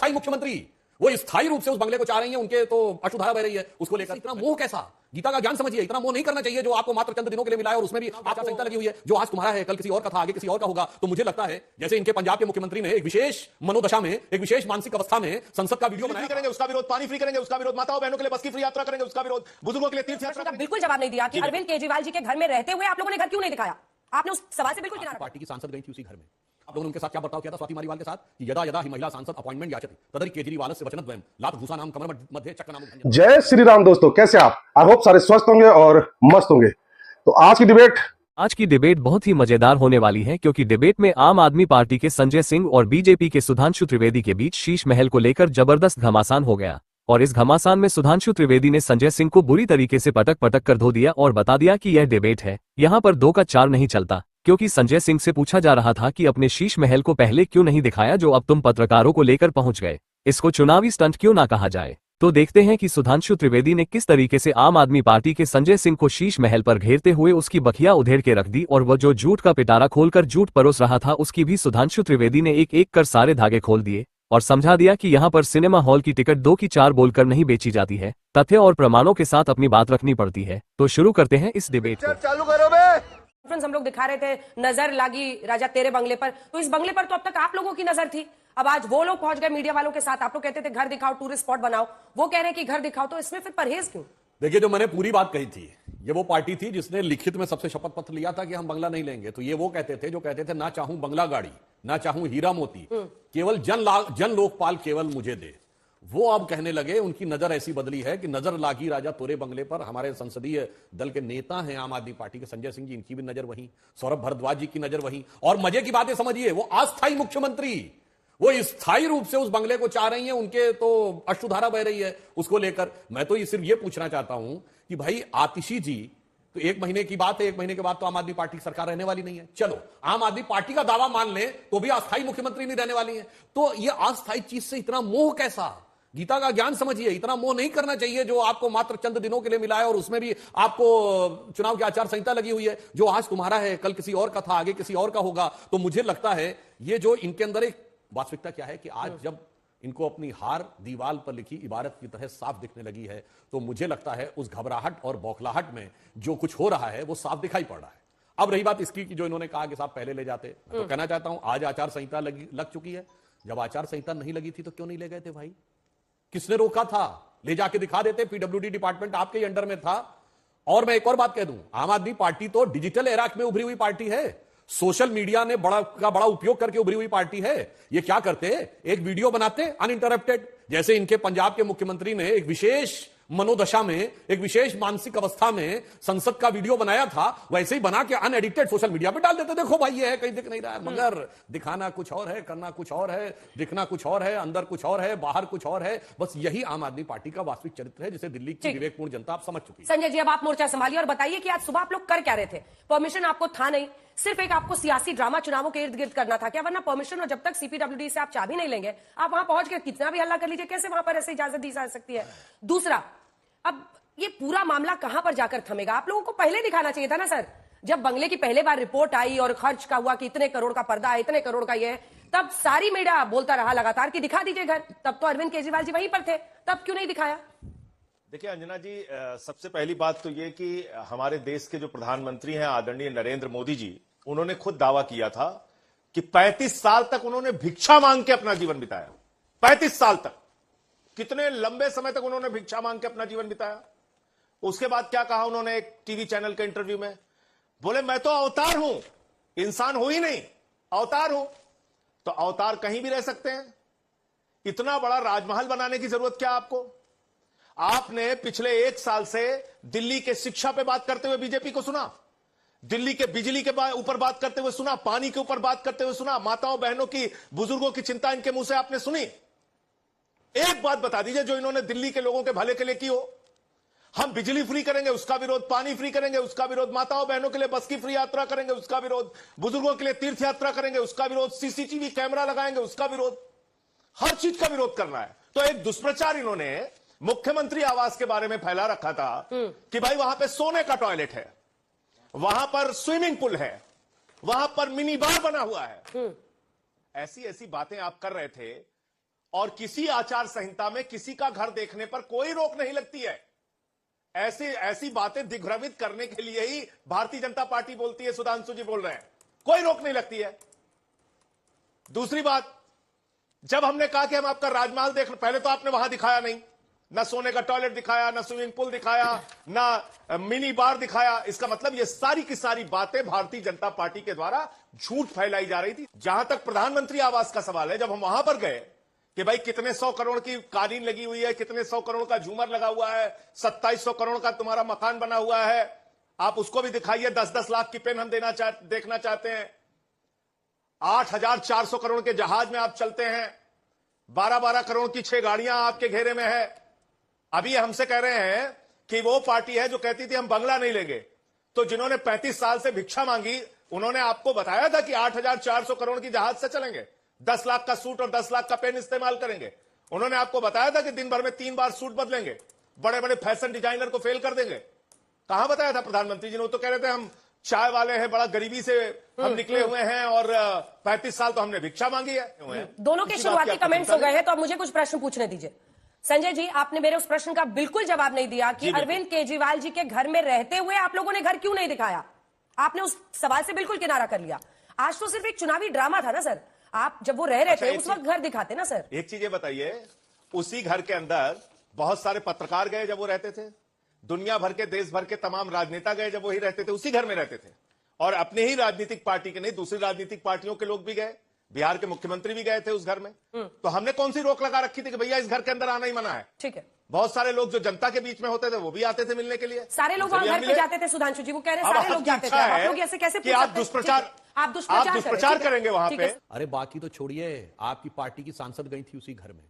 अस्थायी मुख्यमंत्री वो स्थायी रूप से उस बंगले को चाह रही है, उनके तो अश्रुधारा बह रही है उसको लेकर। इतना मोह कैसा? गीता का ज्ञान समझिए। इतना मोह नहीं करना चाहिए जो आपको मात्र चंद दिनों के लिए मिला है और उसमें भी आचार संहिता लगी हुई है। जो आज तुम्हारा है कल किसी और का था, आगे किसी और का होगा। तो मुझे लगता है जैसे इनके पंजाब के मुख्यमंत्री ने एक विशेष मनोदशा में, एक विशेष मानसिक अवस्था में संसद का वीडियो बनाया, करेंगे उसका विरोध, पानी फ्री करेंगे उसका विरोध, माताओं बहनों के लिए बस की फ्री यात्रा करेंगे उसका विरोध, बुजुर्गों के लिए तीर्थ यात्रा। बिल्कुल जवाब नहीं दिया कि अरविंद केजरीवाल जी के घर में रहते हुए आप लोगों ने घर क्यों नहीं दिखाया? आपने उस सवाल से बिल्कुल किनारा। पार्टी की सांसद गई थी उसी घर में, आप लोगों ने उनके साथ क्या बर्ताव किया था स्वाति मालीवाल के साथ कि यदा यदा ही महिला सांसद अपॉइंटमेंट याचति तदरि केजरीवालस्य वचनद्वयम् लात भूषा नाम कमर मध्ये चक्र नाम। जय श्री राम दोस्तों, कैसे आप? आई होप सारे स्वस्थ होंगे और मस्त होंगे। तो आज की डिबेट बहुत ही मजेदार होने वाली है, क्योंकि डिबेट में आम आदमी पार्टी के संजय सिंह और बीजेपी के सुधांशु त्रिवेदी के बीच शीश महल को लेकर जबरदस्त घमासान हो गया। और इस घमासान में सुधांशु त्रिवेदी ने संजय सिंह को बुरी तरीके से पटक पटक कर धो दिया और बता दिया कि यह डिबेट है, यहाँ पर 2 का 4 नहीं चलता। क्योंकि संजय सिंह से पूछा जा रहा था कि अपने शीश महल को पहले क्यों नहीं दिखाया जो अब तुम पत्रकारों को लेकर पहुंच गए, इसको चुनावी स्टंट क्यों ना कहा जाए। तो देखते हैं कि सुधांशु त्रिवेदी ने किस तरीके से आम आदमी पार्टी के संजय सिंह को शीश महल पर घेरते हुए उसकी बखिया उधेड़ के रख दी, और वह जो झूठ का पिटारा खोलकर झूठ परोस रहा था उसकी भी सुधांशु त्रिवेदी ने एक एक कर सारे धागे खोल दिए और समझा दिया कि यहाँ पर सिनेमा हॉल की टिकट 2 की 4 बोलकर नहीं बेची जाती है, तथ्य और प्रमाणों के साथ अपनी बात रखनी पड़ती है। तो शुरू करते हैं इस डिबेट को। चालू करो बे। हम लोग दिखा रहे थे नजर लगी राजा तेरे बंगले पर, तो इस बंगले पर तो अब तक आप लोगों की नजर थी। अब आज वो लोग पहुंच गए मीडिया वालों के साथ। आप लोग कहते थे घर दिखाओ, टूरिस्ट स्पॉट बनाओ, वो कह रहे हैं कि घर दिखाओ, तो इसमें फिर परहेज क्यों? देखिए, जो मैंने पूरी बात कही थी, ये वो पार्टी थी जिसने लिखित में सबसे शपथ पत्र लिया था कि हम बंगला नहीं लेंगे। तो ये वो कहते थे जो कहते थे ना चाहूं बंगला गाड़ी, ना चाहूं हीरा मोती, केवल जन लोकपाल केवल मुझे दे। वो अब कहने लगे, उनकी नजर ऐसी बदली है कि नजर लागी राजा तोरे बंगले पर। हमारे संसदीय दल के नेता हैं आम आदमी पार्टी के संजय सिंह जी, इनकी भी नजर वहीं, सौरभ भारद्वाज जी की नजर वहीं। और मजे की बात है, समझिए, वो अस्थायी मुख्यमंत्री वो स्थायी रूप से उस बंगले को चाह रही है, उनके तो अश्रुधारा बह रही है उसको लेकर। मैं तो ये सिर्फ ये पूछना चाहता हूं कि भाई आतिशी जी, तो 1 महीने की बात है, 1 महीने के बाद तो आम आदमी पार्टी की सरकार रहने वाली नहीं है। चलो आम आदमी पार्टी का दावा मान ले तो भी अस्थायी मुख्यमंत्री नहीं रहने वाली है। तो ये अस्थायी चीज से इतना मोह कैसा? गीता का ज्ञान समझिए। इतना मोह नहीं करना चाहिए जो आपको मात्र चंद दिनों के लिए मिला है और उसमें भी आपको चुनाव की आचार संहिता लगी हुई है। जो आज तुम्हारा है कल किसी और का था, आगे किसी और का होगा। तो मुझे लगता है ये जो इनके अंदर एक वास्तविकता क्या है कि आज जब इनको अपनी हार दीवार पर लिखी इबारत की तरह साफ दिखने लगी है, तो मुझे लगता है उस घबराहट और बौखलाहट में जो कुछ हो रहा है वो साफ दिखाई पड़ रहा है। अब रही बात इसकी कि जो इन्होंने कहा कि साहब पहले ले जाते, तो कहना चाहता हूं आज आचार संहिता लग चुकी है। जब आचार संहिता नहीं लगी थी तो क्यों नहीं ले गए थे भाई? किसने रोका था? ले जाके दिखा देते। पीडब्ल्यूडी डिपार्टमेंट आपके ही अंडर में था। और मैं एक और बात कह दूं, आम आदमी पार्टी तो डिजिटल एरा में उभरी हुई पार्टी है, सोशल मीडिया ने बड़ा उपयोग करके उभरी हुई पार्टी है। ये क्या करते हैं, एक वीडियो बनाते अनइंटरप्टेड, जैसे इनके पंजाब के मुख्यमंत्री ने एक विशेष मनोदशा में, एक विशेष मानसिक अवस्था में संसद का वीडियो बनाया था, वैसे ही बना के अनएडिटेड सोशल मीडिया पे डाल देते। देखो भाई ये है, कहीं दिख नहीं रहा है, मगर दिखाना कुछ और है, करना कुछ और है, दिखना कुछ और है, अंदर कुछ और है, बाहर कुछ और है। बस यही आम आदमी पार्टी का वास्तविक चरित्र है, जिसे दिल्ली की विवेकपूर्ण जनता आप समझ चुकी है। संजय जी, अब आप मोर्चा संभालिए और बताइए कि आज सुबह आप लोग कर क्या रहे थे? परमिशन आपको था नहीं, सिर्फ एक आपको सियासी ड्रामा चुनावों के इर्द गिर्द करना था क्या? वरना परमिशन, और जब तक सीपीडब्ल्यूडी से आप चाबी नहीं लेंगे, आप वहां पहुंच के कितना भी हल्ला कर लीजिए, कैसे वहां पर ऐसे इजाजत दी जा सकती है? दूसरा, अब ये पूरा मामला कहां पर जाकर थमेगा? आप लोगों को पहले दिखाना चाहिए था ना सर। जब बंगले की पहले बार रिपोर्ट आई और खर्च का हुआ कि इतने करोड़ का पर्दा है, इतने करोड़ का ये है, तब सारी मीडिया बोलता रहा लगातार कि दिखा दीजिए घर। तब तो अरविंद केजरीवाल जी वहीं पर थे, तब क्यों नहीं दिखाया? देखिए अंजना जी, सबसे पहली बात तो ये कि हमारे देश के जो प्रधानमंत्री हैं आदरणीय नरेंद्र मोदी जी, उन्होंने खुद दावा किया था कि 35 साल तक उन्होंने भिक्षा मांग के अपना जीवन बिताया। 35 साल तक, कितने लंबे समय तक उन्होंने भिक्षा मांग के अपना जीवन बिताया। उसके बाद क्या कहा उन्होंने एक टीवी चैनल के इंटरव्यू में? बोले मैं तो अवतार हूं, इंसान हो ही नहीं, अवतार हूं। तो अवतार कहीं भी रह सकते हैं। इतना बड़ा राजमहल बनाने की जरूरत क्या आपको? आपने पिछले 1 साल से दिल्ली के शिक्षा पे बात करते हुए बीजेपी को सुना, दिल्ली के बिजली के ऊपर बात करते हुए सुना, पानी के ऊपर बात करते हुए सुना, माताओं बहनों की, बुजुर्गों की चिंता इनके मुंह से आपने सुनी। एक बात बता दीजिए जो इन्होंने दिल्ली के लोगों के भले के लिए की हो। हम बिजली फ्री करेंगे उसका विरोध, पानी फ्री करेंगे उसका विरोध, माताओं बहनों के लिए बस की फ्री यात्रा करेंगे उसका विरोध, बुजुर्गों के लिए तीर्थ यात्रा करेंगे उसका विरोध, सीसीटीवी कैमरा लगाएंगे उसका विरोध, हर चीज का विरोध करना है। तो एक दुष्प्रचार इन्होंने मुख्यमंत्री आवास के बारे में फैला रखा था कि भाई वहां पे सोने का टॉयलेट है, वहां पर स्विमिंग पूल है, वहां पर मिनी बार बना हुआ है। ऐसी ऐसी बातें आप कर रहे थे और किसी आचार संहिता में किसी का घर देखने पर कोई रोक नहीं लगती है। ऐसी बातें दिग्भ्रमित करने के लिए ही भारतीय जनता पार्टी बोलती है, सुधांशु जी बोल रहे हैं, कोई रोक नहीं लगती है। दूसरी बात, जब हमने कहा कि हम आपका राजमहल देख, पहले तो आपने वहां दिखाया नहीं, ना सोने का टॉयलेट दिखाया, ना स्विमिंग पूल दिखाया, ना मिनी बार दिखाया। इसका मतलब ये सारी की सारी बातें भारतीय जनता पार्टी के द्वारा झूठ फैलाई जा रही थी। जहां तक प्रधानमंत्री आवास का सवाल है, जब हम वहां पर गए कि भाई कितने 100 करोड़ की कालीन लगी हुई है, कितने 100 करोड़ का झूमर लगा हुआ है, 2700 करोड़ का तुम्हारा मकान बना हुआ है, आप उसको भी दिखाइए। 10-10 लाख की पेन हम देखना चाहते हैं। 8,400 करोड़ के जहाज में आप चलते हैं, 12-12 करोड़ की 6 गाड़ियां आपके घेरे में है। अभी हमसे कह रहे हैं कि वो पार्टी है जो कहती थी हम बंगला नहीं लेंगे। तो जिन्होंने 35 साल से भिक्षा मांगी, उन्होंने आपको बताया था कि 8,400 करोड़ की जहाज से चलेंगे, 10 लाख का सूट और 10 लाख का पेन इस्तेमाल करेंगे। उन्होंने आपको बताया था कि दिन भर में 3 बार सूट बदलेंगे, बड़े बड़े फैशन डिजाइनर को फेल कर देंगे। कहां बताया था प्रधानमंत्री जी ने? वो तो कह रहे थे हम चाय वाले हैं, बड़ा गरीबी से हम निकले हुए हैं और 35 साल तो हमने भिक्षा मांगी है। दोनों के शुरुआती कमेंट्स हो गए हैं, तो अब मुझे कुछ प्रश्न पूछने दीजिए। संजय जी, आपने मेरे उस प्रश्न का बिल्कुल जवाब नहीं दिया कि अरविंद केजरीवाल जी के घर में रहते हुए आप लोगों ने घर क्यों नहीं दिखाया। आपने उस सवाल से बिल्कुल किनारा कर लिया। आज तो सिर्फ एक चुनावी ड्रामा था ना सर, आप जब वो रह रहे थे उस वक्त घर दिखाते ना सर। एक चीज ये बताइए, उसी घर के अंदर बहुत सारे पत्रकार गए जब वो रहते थे, दुनिया भर के देश भर के तमाम राजनेता गए जब वही रहते थे, उसी घर में रहते थे। और अपने ही राजनीतिक पार्टी के नहीं, दूसरी राजनीतिक पार्टियों के लोग भी गए, बिहार के मुख्यमंत्री भी गए थे उस घर में। तो हमने कौन सी रोक लगा रखी थी कि भैया इस घर के अंदर आना ही मना है? ठीक है, बहुत सारे लोग जो जनता के बीच में होते थे वो भी आते थे मिलने के लिए। सारे लोग वहां घर पे जाते थे सुधांशु जी, वो कह रहे हैं सारे लोग जाते थे। आप लोग ऐसे कैसे कि आप दुष्प्रचार करेंगे वहां पे? अरे बाकी तो छोड़िए, आपकी पार्टी की सांसद गई थी उसी घर में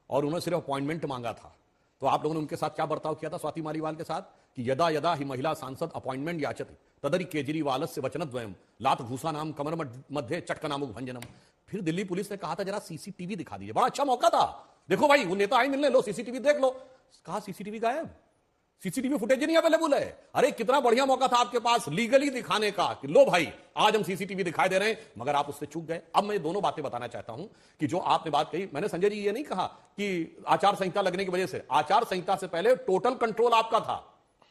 और उन्होंने सिर्फ अपॉइंटमेंट मांगा था। तो आप लोगों ने उनके साथ क्या बर्ताव किया था स्वाति मालीवाल के साथ कि यदा यदा ही महिला सांसद अपॉइंटमेंट याचति तदरि केजरीवालस्य वचनद्वयम् लात घूसानाम कमर मध्ये चटकनामुक भंजनम। फिर दिल्ली पुलिस ने कहा था जरा सीसीटीवी दिखा दीजिए, बड़ा अच्छा मौका था, देखो भाई वो नेता आए मिलने, लो सीसीटीवी देख लो। कहा सीसीटीवी गायब, सीसीटीवी फुटेज नहीं अवेलेबल है। अरे कितना बढ़िया मौका था आपके पास लीगली दिखाने का कि लो भाई आज हम सीसीटीवी दिखाई दे रहे हैं, मगर आप उससे चूक गए। अब मैं दोनों बातें बताना चाहता हूं कि जो आपने बात कही, मैंने संजय जी ये नहीं कहा कि आचार संहिता लगने की वजह से, आचार संहिता से पहले टोटल कंट्रोल आपका था।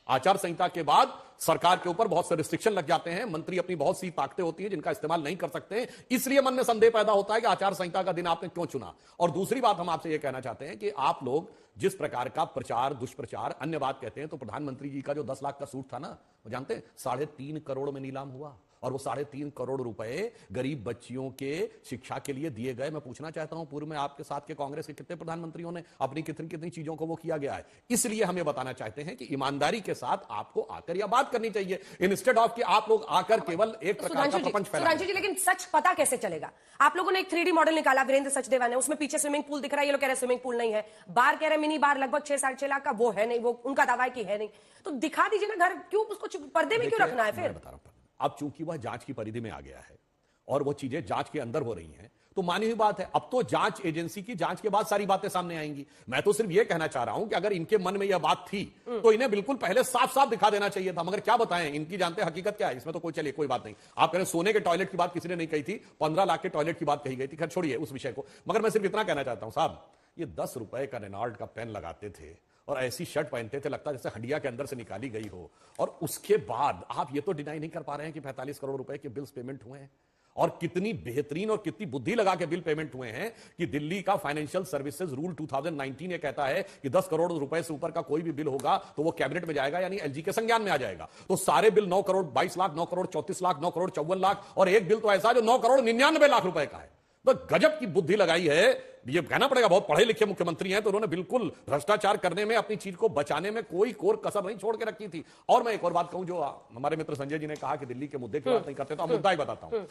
आचार संहिता के बाद सरकार के ऊपर बहुत से रिस्ट्रिक्शन लग जाते हैं, मंत्री अपनी बहुत सी ताकतें होती हैं जिनका इस्तेमाल नहीं कर सकते, इसलिए मन में संदेह पैदा होता है कि आचार संहिता का दिन आपने क्यों चुना। और दूसरी बात हम आपसे यह कहना चाहते हैं कि आप लोग जिस प्रकार का प्रचार दुष्प्रचार अन्य बात कहते हैं, तो प्रधानमंत्री जी का जो 10 लाख का सूट था ना, वो जानते हैं 3.5 करोड़ में नीलाम हुआ और वो 3.5 करोड़ रुपए गरीब बच्चियों के शिक्षा के लिए दिए गए। मैं पूछना चाहता हूं पूर्व में आपके साथ के कांग्रेस के कितने प्रधानमंत्रियों ने अपनी कितनी कितनी चीजों को वो किया गया है। इसलिए हमें बताना चाहते हैं कि ईमानदारी के साथ आपको आकर यह बात करनी चाहिए इंस्टेड ऑफ कि आप लोग आकर केवल एक प्रकार का प्रपंच फैलाएं। सुधांशु जी, लेकिन सच पता कैसे चलेगा? आप लोगों ने एक 3D मॉडल निकाला वीरेंद्र सचदेवा ने, उसमें पीछे स्विमिंग पूल दिख रहा है, ये लोग कह रहे हैं स्विमिंग पूल नहीं है, बार कह रहे हैं मिनी बार लगभग 6-6.5 लाख का, वो है नहीं, वो उनका दावा है कि है नहीं। तो दिखा दीजिए ना घर, क्यों उसको पर्दे में क्यों रखना है फिर? बता रहा हूं, अब चूंकि वह जांच की परिधि में आ गया है और वो चीजें जांच के अंदर हो रही हैं, तो मानी हुई बात है, अब तो जांच एजेंसी की जांच के बाद सारी बातें सामने आएंगी। मैं तो सिर्फ ये कहना चाह रहा हूं कि अगर इनके मन में यह बात थी तो इन्हें बिल्कुल पहले साफ साफ दिखा देना चाहिए था, मगर क्या बताएं, इनकी जानते हकीकत क्या है इसमें, तो कोई चलिए कोई बात नहीं। आप कह रहे सोने के टॉयलेट की बात किसी ने नहीं कही थी, 15 लाख के टॉयलेट की बात कही गई थी, खैर छोड़िए उस विषय को। मगर मैं सिर्फ इतना कहना चाहता हूं साहब, ये 10 रुपए का रेनॉल्ट का पेन लगाते थे और ऐसी शर्ट पहनते थे लगता जैसे हंडिया के अंदर से निकाली गई हो, और उसके बाद आप ये तो डिनाई नहीं कर पा रहे हैं कि 45 करोड़ रुपए के बिल्स पेमेंट हुए हैं, और कितनी बेहतरीन और कितनी बुद्धि लगा के बिल पेमेंट हुए हैं कि दिल्ली का फाइनेंशियल सर्विसेज रूल 2019 ये कहता है कि 10 करोड़ रुपए से ऊपर का कोई भी बिल होगा तो वो कैबिनेट में जाएगा, यानी एलजी के संज्ञान में आ जाएगा। तो सारे बिल 9 करोड़ 22 लाख, 9 करोड़ 34 लाख, 9 करोड़ 54 लाख, और एक बिल तो ऐसा जो 9 करोड़ 99 लाख रुपए का है। तो गजब की बुद्धि लगाई है, ये कहना पड़ेगा, बहुत पढ़े लिखे मुख्यमंत्री हैं, तो उन्होंने बिल्कुल भ्रष्टाचार करने में, अपनी चीज को बचाने में कोई कोर कसर नहीं छोड़ के रखी थी। और मैं एक और बात कहूं, जो हमारे मित्र संजय जी ने कहा कि दिल्ली के मुद्दे की बात नहीं करते, तो अब मुद्दा ही बताता हूं।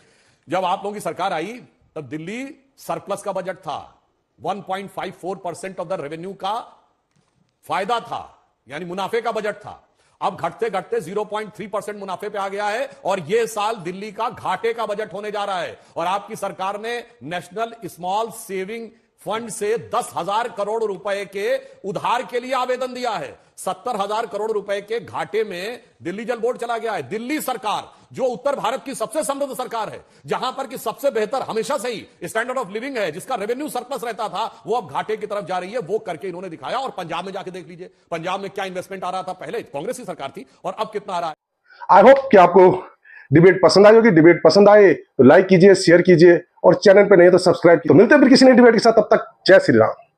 जब आप लोगों की सरकार आई तब दिल्ली सरप्लस का बजट था, 1.54% ऑफ द रेवेन्यू का फायदा था, यानी मुनाफे का बजट था। अब घटते घटते 0.3% मुनाफे पे आ गया है, और यह साल दिल्ली का घाटे का बजट होने जा रहा है। और आपकी सरकार ने नेशनल स्मॉल सेविंग फंड से 10,000 करोड़ रुपए के उधार के लिए आवेदन दिया है। 70,000 करोड़ रुपए के घाटे में दिल्ली जल बोर्ड चला गया है। दिल्ली सरकार जो उत्तर भारत की सबसे समृद्ध सरकार है, जहां पर कि सबसे बेहतर हमेशा से ही स्टैंडर्ड ऑफ लिविंग है, जिसका रेवेन्यू सरप्लस रहता था, वो अब घाटे की तरफ जा रही है। वो करके इन्होंने दिखाया। और पंजाब में जाके देख लीजिए, पंजाब में क्या इन्वेस्टमेंट आ रहा था, पहले कांग्रेस की सरकार थी, और अब कितना आ रहा है। आई होप कि आपको डिबेट पसंद आई होगी। डिबेट पसंद आए तो लाइक कीजिए, शेयर कीजिए, और चैनल पे नहीं तो सब्सक्राइब कीजिए। तो मिलते हैं फिर किसी नई डिबेट के साथ। तब तक जय श्री राम।